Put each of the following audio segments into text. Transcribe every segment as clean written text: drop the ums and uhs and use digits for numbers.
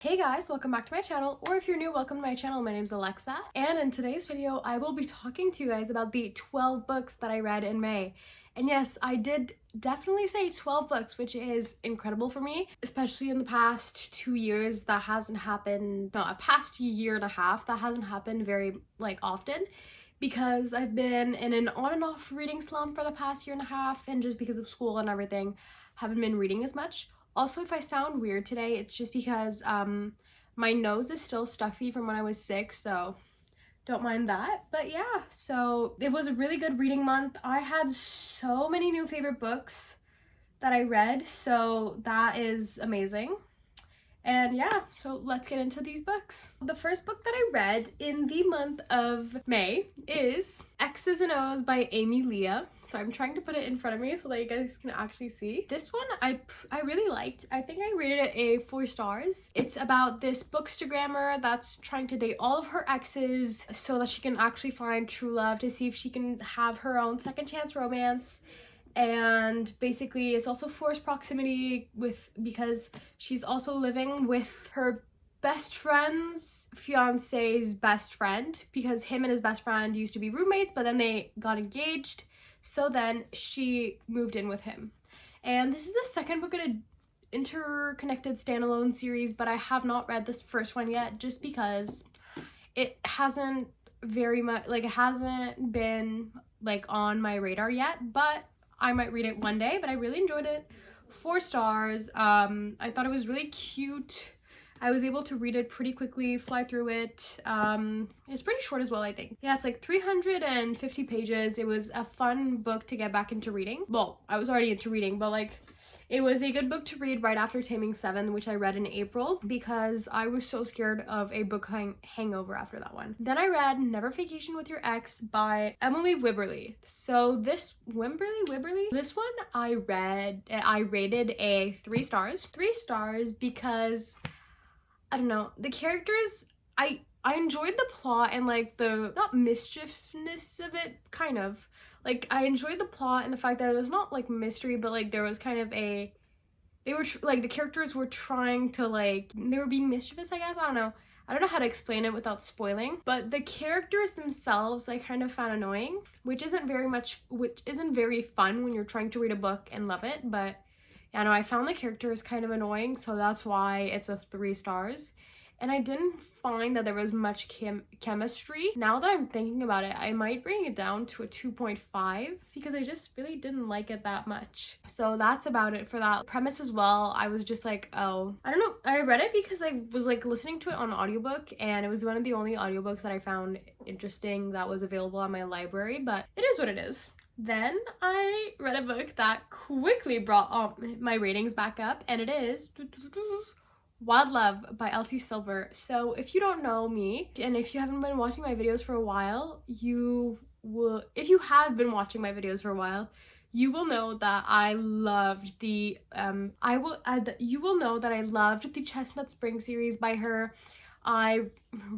Hey guys, welcome back to my channel, or if you're new, welcome to my channel. My name's Alexa, and in today's video, I will be talking to you guys about the 12 books that I read in May. And yes, I did definitely say 12 books, which is incredible for me, especially in the past 2 years. That hasn't happened, no, a past year and a half, that hasn't happened very, often, because I've been in an on and off reading slump for the past year and a half, and just because of school and everything, haven't been reading as much. Also, if I sound weird today, it's just because my nose is still stuffy from when I was sick, so don't mind that. But yeah, so it was a really good reading month. I had so many new favorite books that I read, so that is amazing. And yeah, so let's get into these books. The first book that I read in the month of May is X's and O's by Amy Leah. So I'm trying to put it in front of me so that you guys can actually see. This one I really liked. I think I rated it a 4 stars. It's about this bookstagrammer that's trying to date all of her exes so that she can actually find true love, to see if she can have her own second chance romance. And basically it's also forced proximity because she's also living with her best friend's fiance's best friend, because him and his best friend used to be roommates, but then they got engaged, so then she moved in with him. And this is the second book in an interconnected standalone series, but I have not read this first one yet just because it hasn't it hasn't been on my radar yet, but I might read it one day. But I really enjoyed it. 4 stars. I thought it was really cute. I was able to read it pretty quickly, fly through it. It's pretty short as well, I think. Yeah, it's 350 pages. It was a fun book to get back into reading. Well, I was already into reading, but it was a good book to read right after Taming 7, which I read in April because I was so scared of a book hangover after that one. Then I read Never Vacation with Your Ex by Emily Wibberley. So this this one I rated a 3 stars. 3 stars because, I don't know, the characters, I enjoyed the plot and the not mischievousness of it, kind of. I enjoyed the plot and the fact that it was not mystery, but there was kind of a, they were the characters were trying to they were being mischievous, I guess. I don't know how to explain it without spoiling, but the characters themselves I kind of found annoying, which isn't very fun when you're trying to read a book and love it. But yeah, no, I found the characters kind of annoying, so that's why it's a 3 stars. And I didn't find that there was much chemistry. Now that I'm thinking about it, I might bring it down to a 2.5 because I just really didn't like it that much. So that's about it for that premise as well. I was just oh, I don't know. I read it because I was listening to it on audiobook, and it was one of the only audiobooks that I found interesting that was available on my library, but it is what it is. Then I read a book that quickly brought my ratings back up, and it is Wild Love by Elsie Silver. So if you don't know me, and if you haven't been watching my videos for a while, if you have been watching my videos for a while, you will know that I loved the you will know that I loved the Chestnut Spring series by her. I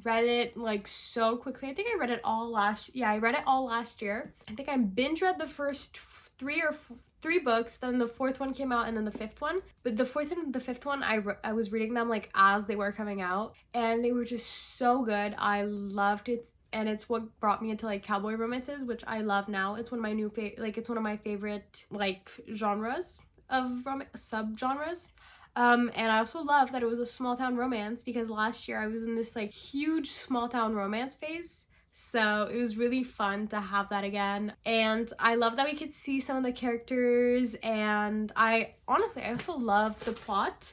read it so quickly. I think I read it all last year. I think I binge read the first 3 books, then the 4th one came out, and then the 5th one. But the 4th and the 5th one, I was reading them as they were coming out, and they were just so good. I loved it, and it's what brought me into cowboy romances, which I love now. It's one of my new it's one of my favorite genres of subgenres. And I also love that it was a small town romance, because last year I was in this huge small town romance phase. So it was really fun to have that again. And I love that we could see some of the characters, and I also loved the plot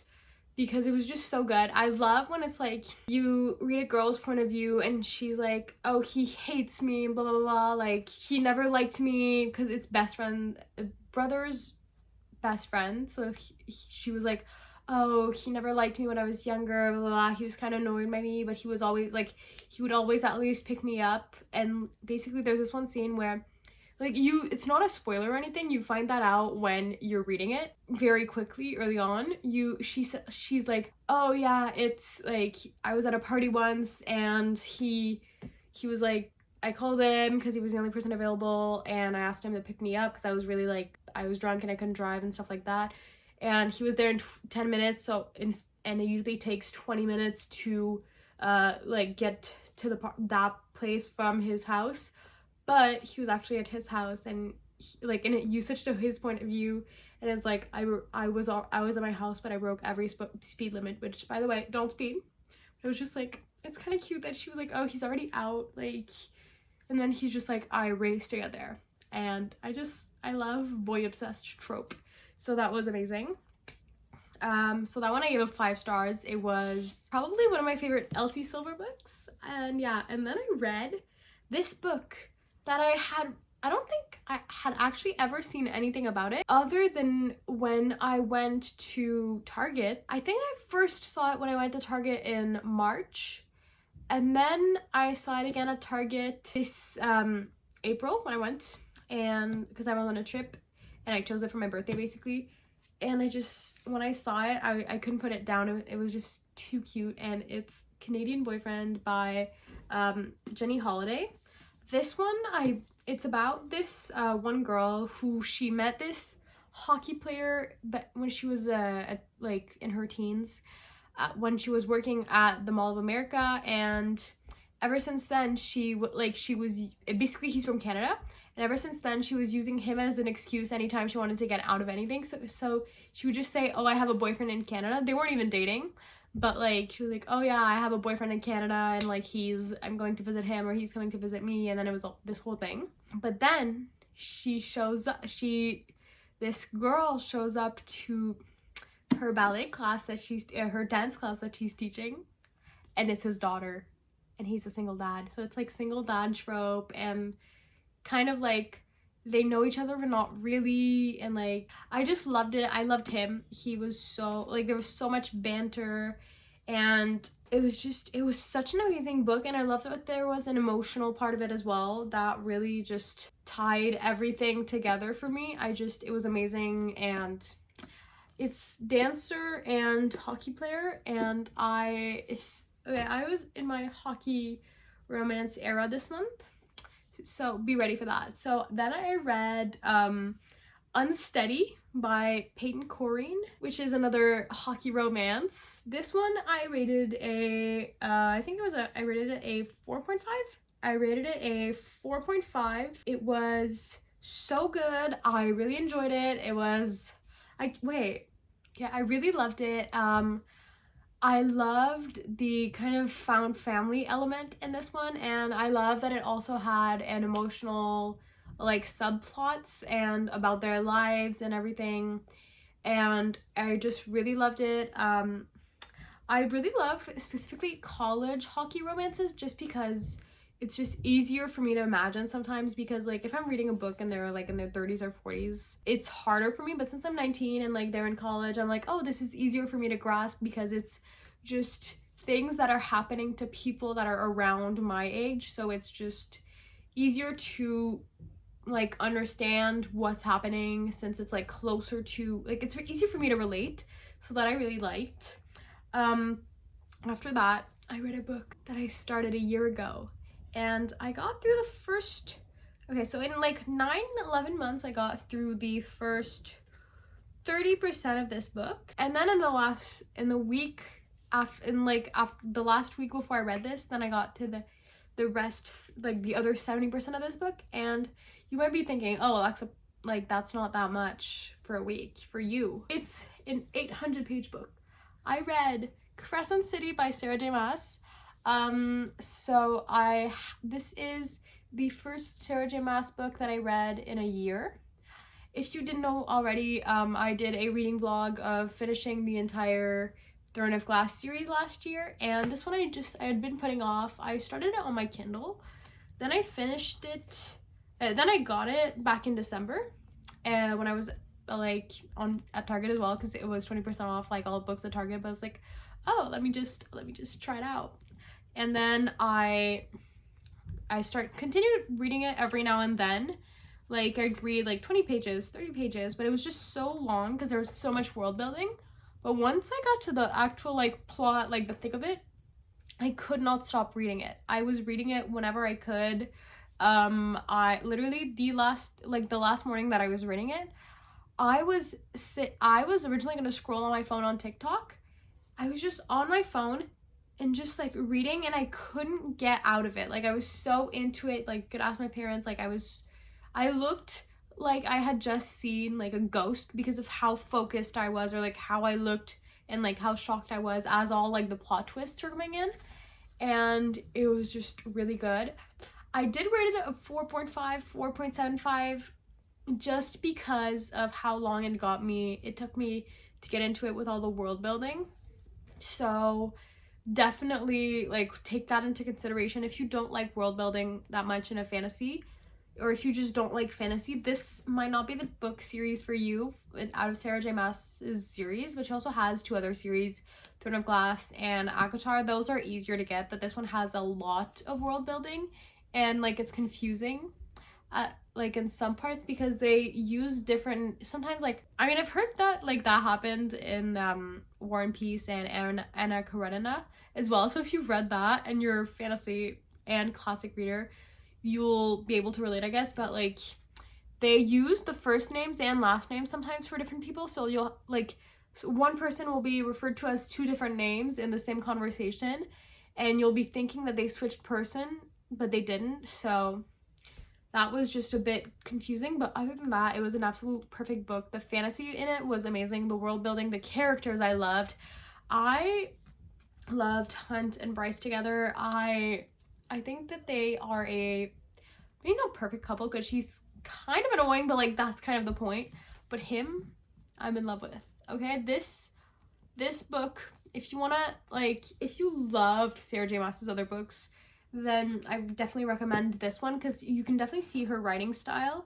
because it was just so good. I love when it's you read a girl's point of view and she's oh, he hates me, blah blah blah, he never liked me, because it's brother's best friend. So she was oh, he never liked me when I was younger, blah, blah, blah. He was kind of annoyed by me, but he was always he would always at least pick me up. And basically there's this one scene where it's not a spoiler or anything, you find that out when you're reading it very quickly early on. She's oh yeah, it's I was at a party once, and he was I called him because he was the only person available, and I asked him to pick me up because I was really I was drunk and I couldn't drive and stuff like that. and he was there in 10 minutes, and it usually takes 20 minutes to like get to that place from his house, but he was actually at his house, and and it used such to his point of view, and it's like I was at my house, but I broke every speed limit, which, by the way, don't speed. It was just like, it's kind of cute that she was like, oh, he's already out, like, and then he's just like, I raced to get there. And I love boy obsessed trope, so that was amazing. So that one I gave it 5 stars. It was probably one of my favorite Elsie Silver books. And yeah, and then I read this book that I don't think I had actually ever seen anything about it other than when I went to Target. I think I first saw it when I went to Target in March, and then I saw it again at Target this April when I went, and because I was on a trip and I chose it for my birthday basically. And when I saw it, I couldn't put it down. It was just too cute. And it's Canadian Boyfriend by Jenny Holiday. This one, it's about this one girl who she met this hockey player, but when she was like in her teens, when she was working at the Mall of America, and ever since then basically he's from Canada. And ever since then, she was using him as an excuse anytime she wanted to get out of anything. So she would just say, oh, I have a boyfriend in Canada. They weren't even dating. But, like, she was like, oh, yeah, I have a boyfriend in Canada. And, like, I'm going to visit him, or he's coming to visit me. And then it was this whole thing. But then this girl shows up to her ballet class her dance class that she's teaching. And it's his daughter. And he's a single dad. So it's, like, single dad trope, and kind of like they know each other but not really, and like I just loved it. I loved him. He was so, like, there was so much banter, and it was such an amazing book. And I loved that there was an emotional part of it as well that really just tied everything together for me. It was amazing. And it's dancer and hockey player, and I was in my hockey romance era this month, so be ready for that. So then I read Unsteady by Peyton Corrine, which is another hockey romance. This one I rated I rated it a 4.5. I rated it a 4.5. It was so good. I really enjoyed it. I really loved it. I loved the kind of found family element in this one, and I love that it also had an emotional, like, subplots and about their lives and everything, and I just really loved it. I really love specifically college hockey romances, just because it's just easier for me to imagine sometimes, because, like, if I'm reading a book and they're, like, in their 30s or 40s, it's harder for me. But since I'm 19 and, like, they're in college, I'm like, oh, this is easier for me to grasp, because it's just things that are happening to people that are around my age. So it's just easier to, like, understand what's happening, since it's, like, closer to, like, it's easier for me to relate. So that I really liked. After that, I read a book that I started a year ago. And I got through the first, so in like 9-11 months, I got through the first 30% of this book. And then the last week before I read this, then I got to the rest, like the other 70% of this book. And you might be thinking, oh, Alexa, like, that's not that much for a week for you. It's an 800-page book. I read Crescent City by Sarah J. Maas. This is the first Sarah J. Maas book that I read in a year. If you didn't know already, I did a reading vlog of finishing the entire Throne of Glass series last year, and this one I had been putting off. I started it on my Kindle, then I finished it, then I got it back in December, when I was at Target as well, because it was 20% off, like, all books at Target. But I was like, oh, let me just try it out. And then I continued reading it every now and then. Like, I'd read like 20 pages, 30 pages, but it was just so long because there was so much world building. But once I got to the actual, like, plot, like the thick of it, I could not stop reading it. I was reading it whenever I could. I literally the last morning that I was reading it, I was originally gonna scroll on my phone on TikTok. I was just on my phone and just like reading, and I couldn't get out of it. Like I was so into it. Like could ask my parents. Like I looked like I had just seen like a ghost because of how focused I was, or like how I looked and like how shocked I was as all like the plot twists were coming in. And it was just really good. I did rate it a 4.5, 4.75 just because of how long it took me to get into it with all the world building. So definitely like take that into consideration if you don't like world building that much in a fantasy, or if you just don't like fantasy, this might not be the book series for you out of Sarah J Maas's series, which also has 2 other series, Throne of Glass and Akatar. Those are easier to get, but this one has a lot of world building, and like it's confusing like in some parts because they use different, sometimes like, I mean, I've heard that like that happened in War and Peace and Anna Karenina as well. So if you've read that and you're a fantasy and classic reader, you'll be able to relate, I guess. But like they use the first names and last names sometimes for different people, so you'll like, so one person will be referred to as 2 different names in the same conversation, and you'll be thinking that they switched person, but they didn't. So that was just a bit confusing, but other than that, it was an absolute perfect book. The fantasy in it was amazing. The world building, the characters I loved. I loved Hunt and Bryce together. I think that they are a, maybe not perfect couple because she's kind of annoying, but like that's kind of the point. But him, I'm in love with. Okay, this book, if you wanna like, if you loved Sarah J Maas's other books, then I definitely recommend this one because you can definitely see her writing style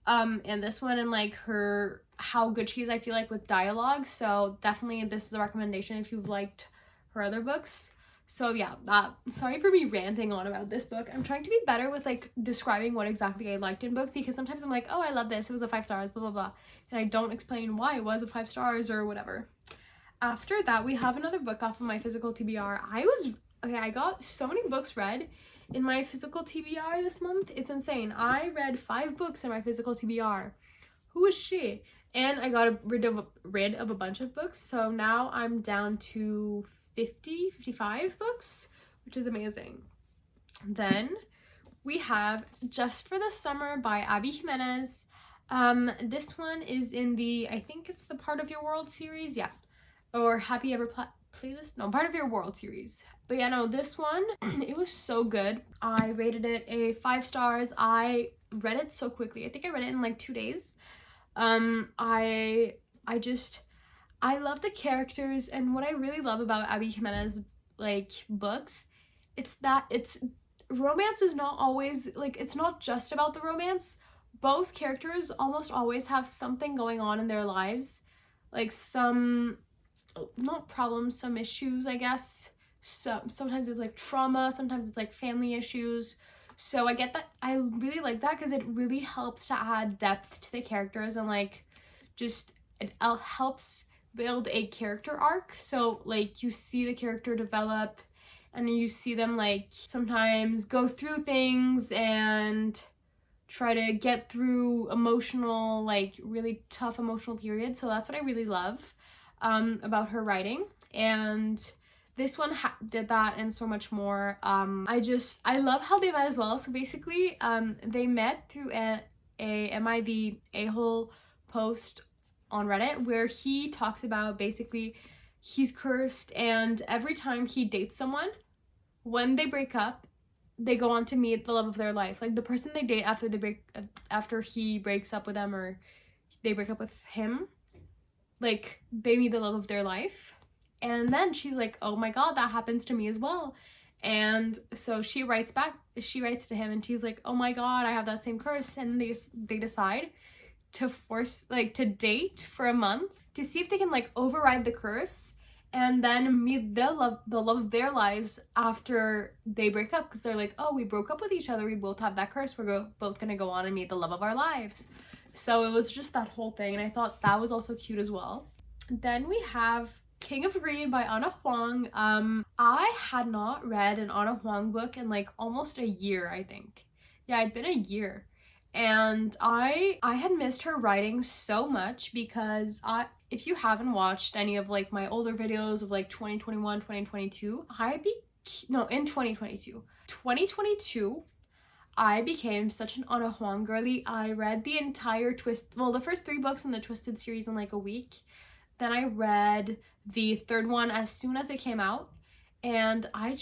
in this one, and like her, how good she is, I feel like, with dialogue. So definitely this is a recommendation if you've liked her other books. So yeah, sorry for me ranting on about this book. I'm trying to be better with like describing what exactly I liked in books, because sometimes I'm like, oh, I love this, it was a 5 stars, blah blah blah, and I don't explain why it was a 5 stars or whatever. After that, we have another book off of my physical TBR. I got so many books read in my physical TBR this month. It's insane. I read 5 books in my physical TBR. Who is she? And I got rid of a bunch of books. So now I'm down to 55 books, which is amazing. Then we have Just for the Summer by Abby Jimenez. This one is in the, I think it's the Part of Your World series. Yeah. Or Happy Ever Playlist? No, Part of Your World series. But yeah, no, this one, it was so good. I rated it a 5 stars. I read it so quickly. I think I read it in like 2 days. I love the characters, and what I really love about Abby Jimenez like books, it's romance is not always like, it's not just about the romance. Both characters almost always have something going on in their lives, like some, not problems, some issues, I guess. Sometimes it's like trauma, sometimes it's like family issues. So I get that. I really like that because it really helps to add depth to the characters, and like just it helps build a character arc. So like you see the character develop, and you see them like sometimes go through things and try to get through emotional, like really tough emotional periods. So that's what I really love about her writing, and this one did that and so much more. I love how they met as well. So basically they met through a Am I the A-hole post on Reddit, where he talks about basically he's cursed, and every time he dates someone, when they break up, they go on to meet the love of their life. Like the person they date after he breaks up with them, or they break up with him, like they meet the love of their life. And then she's like, oh my god, that happens to me as well. And so she writes to him, and she's like, oh my god, I have that same curse. And they decide to date for a month to see if they can like override the curse, and then meet the love of their lives after they break up, because they're like, oh, we broke up with each other, we both have that curse, we're both gonna go on and meet the love of our lives. So it was just that whole thing, and I thought that was also cute as well. Then we have King of Greed by Ana Huang. I had not read an Ana Huang book in like almost a year, I think. Yeah, it'd been a year. And I had missed her writing so much because if you haven't watched any of like my older videos of like 2021, 2022, in 2022, I became such an Ana Huang girly. I read the entire the first 3 books in the Twisted series in like a week. Then I read the third one as soon as it came out. And I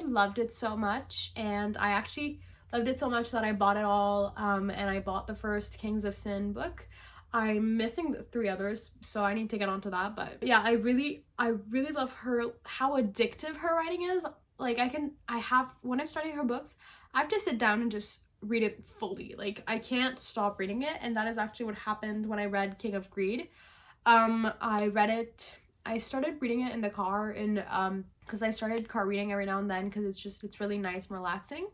loved it so much. And I actually loved it so much that I bought it all. And I bought the first Kings of Sin book. I'm missing the 3 others, so I need to get onto that. But yeah, I really love how addictive her writing is. Like when I'm starting her books, I have to sit down and just read it fully. Like I can't stop reading it. And that is actually what happened when I read King of Greed. I started reading it in the car because I started car reading every now and then because it's really nice and relaxing.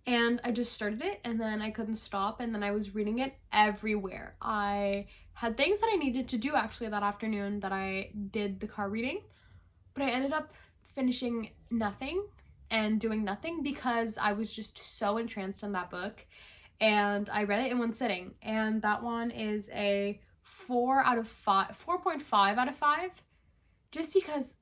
And I just started it and then I couldn't stop, and then I was reading it everywhere. I had things that I needed to do actually that afternoon that I did the car reading, but I ended up finishing nothing and doing nothing because I was just so entranced in that book, and I read it in one sitting. And that one is a 4.5 out of 5, just because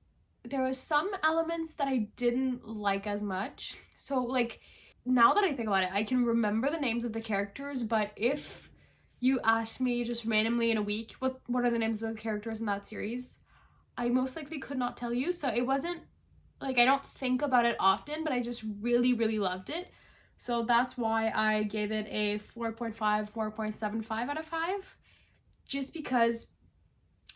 there was some elements that I didn't like as much. So like now that I think about it, I can remember the names of the characters, but if you ask me just randomly in a week what are the names of the characters in that series, I most likely could not tell you. So it wasn't like I don't think about it often, but I just really loved it. So that's why I gave it a 4.5, 4.75 out of 5. Just because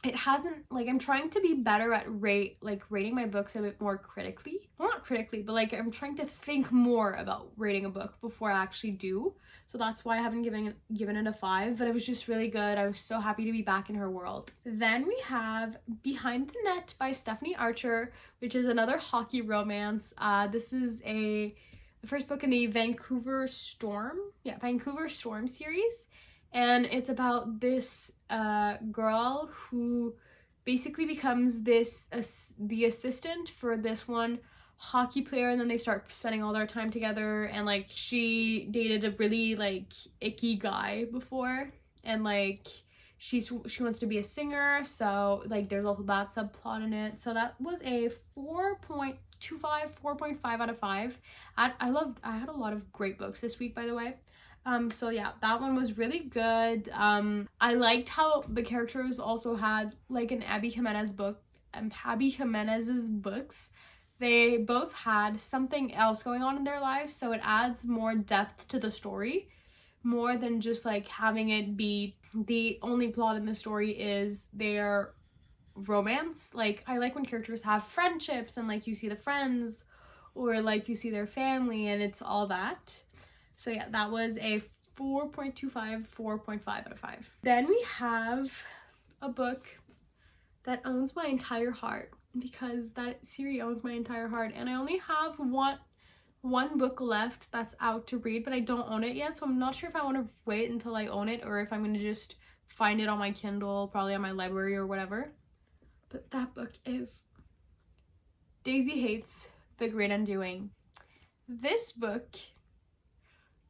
it hasn't, like, I'm trying to be better at rating my books a bit more critically. Well, not critically, but like I'm trying to think more about rating a book before I actually do. So that's why I haven't given it a 5, but it was just really good. I was so happy to be back in her world. Then we have Behind the Net by Stephanie Archer, which is another hockey romance. This is the first book in the Vancouver Storm series. And it's about this girl who basically becomes the assistant for this one hockey player, and then they start spending all their time together. And like she dated a really like icky guy before, and like she wants to be a singer, so like there's also that subplot in it. So that was a 4.25, 4.5 out of 5. I had a lot of great books this week, by the way. So yeah, that one was really good. I liked how the characters also had like an Abby Jimenez's books. They both had something else going on in their lives, so it adds more depth to the story, more than just like having it be the only plot in the story is their romance. Like I like when characters have friendships and like you see the friends or like you see their family and it's all that. So yeah, that was a 4.25, 4.5 out of 5. Then we have a book that owns my entire heart, because that series owns my entire heart, and I only have one book left that's out to read, but I don't own it yet, so I'm not sure if I want to wait until I own it or if I'm going to just find it on my Kindle, probably on my library or whatever. But that book is Daisy Hates The Great Undoing. This book,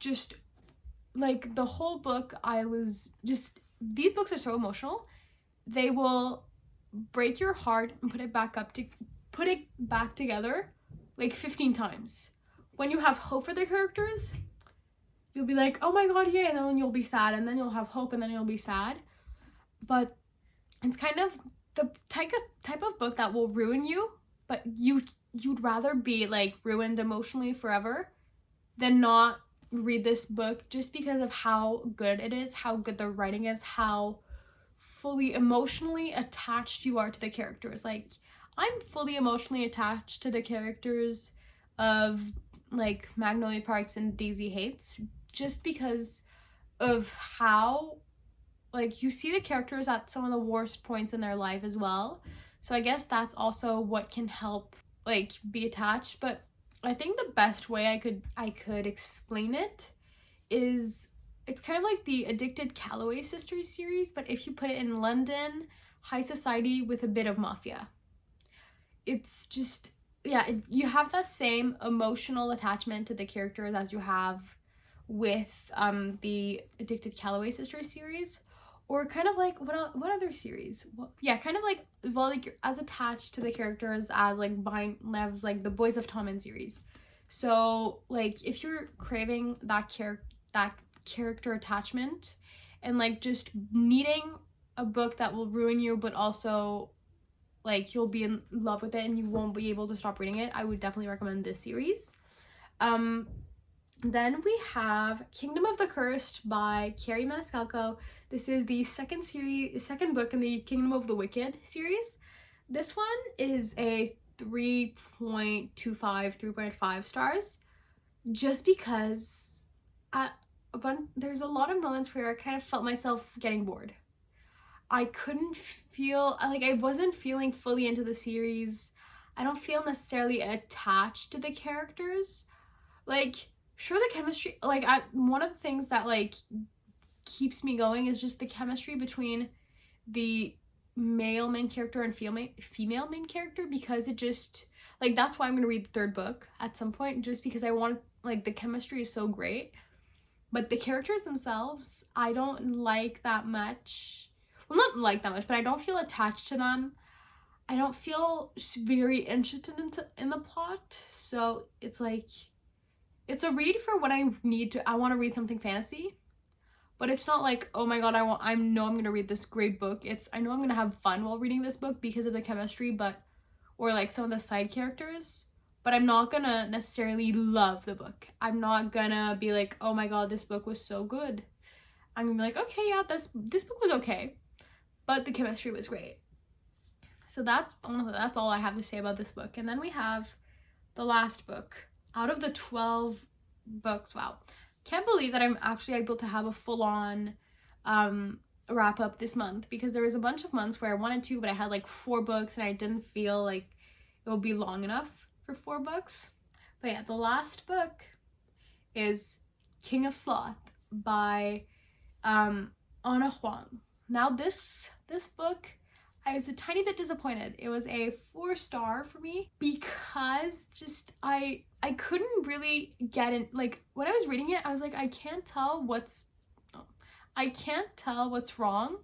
just like the whole book, these books are so emotional. They will break your heart and put it back together like 15 times. When you have hope for the characters, you'll be like, oh my god, yay, and then you'll be sad, and then you'll have hope, and then you'll be sad. But it's kind of the type of book that will ruin you, but you'd rather be like ruined emotionally forever than not read this book, just because of how good it is, how good the writing is, how fully emotionally attached you are to the characters. Like I'm fully emotionally attached to the characters of like Magnolia Parks and Daisy Hates, just because of how like you see the characters at some of the worst points in their life as well. So I guess that's also what can help like be attached. But I think the best way I could explain it is it's kind of like the Addicted Calloway Sisters series, but if you put it in London high society with a bit of mafia. It's just, yeah, you have that same emotional attachment to the characters as you have with the Addicted Calloway Sisters series, or kind of like what other series? Well, yeah, kind of like, well, like you're as attached to the characters as like like the Boys of Tommen series. So like if you're craving that character attachment and like just needing a book that will ruin you, but also like you'll be in love with it and you won't be able to stop reading it, I would definitely recommend this series. Then we have Kingdom of the Cursed by Carrie Maniscalco. This is the second book in the Kingdom of the Wicked series. This one is a 3.25, 3.5 stars, just because there's a lot of moments where I kind of felt myself getting bored. I wasn't feeling fully into the series. I don't feel necessarily attached to the characters. Like, sure, the chemistry, like, one of the things that, like, keeps me going is just the chemistry between the male main character and female main character, because it just, like, that's why I'm gonna read the third book at some point, just because I want, like, the chemistry is so great. But the characters themselves, I don't like that much. Well, not like that much, but I don't feel attached to them. I don't feel very interested in the plot. So it's like, it's a read for what I want to read something fantasy. But it's not like, oh my god, I know I'm going to read this great book. I know I'm going to have fun while reading this book because of the chemistry, or like some of the side characters. But I'm not going to necessarily love the book. I'm not going to be like, oh my god, this book was so good. I'm going to be like, okay, yeah, this book was okay, but the chemistry was great. So that's all I have to say about this book. And then we have the last book out of the 12 books. Wow. Can't believe that I'm actually able to have a full-on wrap up this month, because there was a bunch of months where I wanted to, but I had like 4 books and I didn't feel like it would be long enough for 4 books. But yeah, the last book is King of Sloth by Anna Huang. Now this book, I was a tiny bit disappointed. It was a 4-star for me, because just I couldn't really get in. Like, when I was reading it, I was like, I can't tell what's wrong,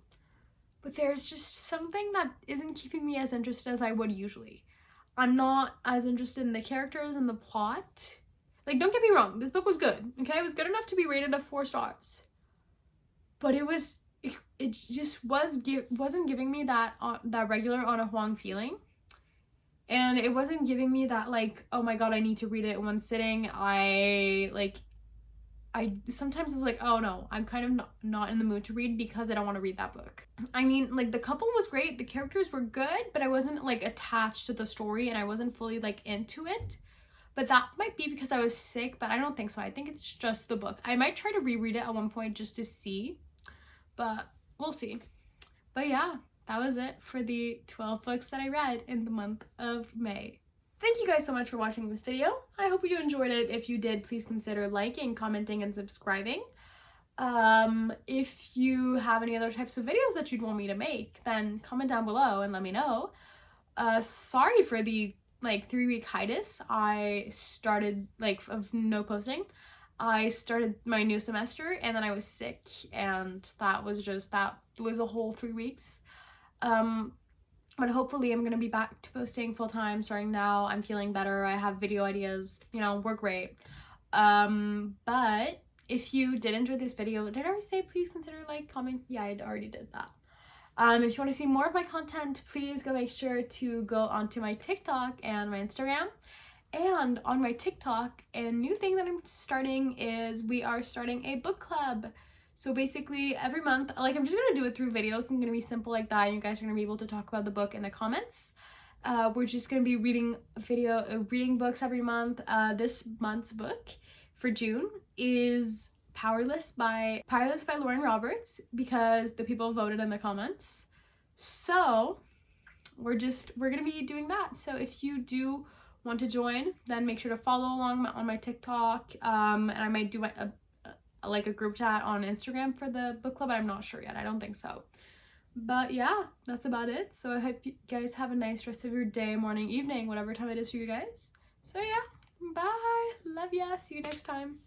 but there's just something that isn't keeping me as interested as I would usually. I'm not as interested in the characters and the plot. Like, don't get me wrong, this book was good, okay? It was good enough to be rated a 4 stars. But it just wasn't giving me that regular Anna Huang feeling. And it wasn't giving me that, like, oh my god, I need to read it in one sitting. I sometimes was like, oh no, I'm kind of not in the mood to read because I don't want to read that book. I mean, like, the couple was great, the characters were good, but I wasn't, like, attached to the story and I wasn't fully, like, into it. But that might be because I was sick, but I don't think so. I think it's just the book. I might try to reread it at one point just to see, but we'll see. But yeah, that was it for the 12 books that I read in the month of May. Thank you guys so much for watching this video. I hope you enjoyed it. If you did, please consider liking, commenting, and subscribing. If you have any other types of videos that you'd want me to make, then comment down below and let me know. Sorry for the 3-week hiatus. I started of no posting. I started my new semester and then I was sick, and that was a whole 3 weeks. But hopefully I'm gonna be back to posting full-time starting now. I'm feeling better. I have video ideas, we're great. But if you did enjoy this video, did I already say please consider comment? Yeah, I already did that. If you want to see more of my content, please make sure to go onto my TikTok and my Instagram. And on my TikTok, a new thing that I'm starting is we are starting a book club. So basically every month, I'm just gonna do it through videos. It's gonna be simple like that. You guys are gonna be able to talk about the book in the comments. We're just gonna be reading books every month. This month's book for June is Powerless by Lauren Roberts, because the people voted in the comments. So we're gonna be doing that. So if you do want to join, then make sure to follow along on my TikTok, and I might do a group chat on Instagram for the book club, but I'm not sure yet. I don't think so. But yeah, that's about it. So I hope you guys have a nice rest of your day, morning, evening, whatever time it is for you guys. So yeah, bye, love ya, see you next time.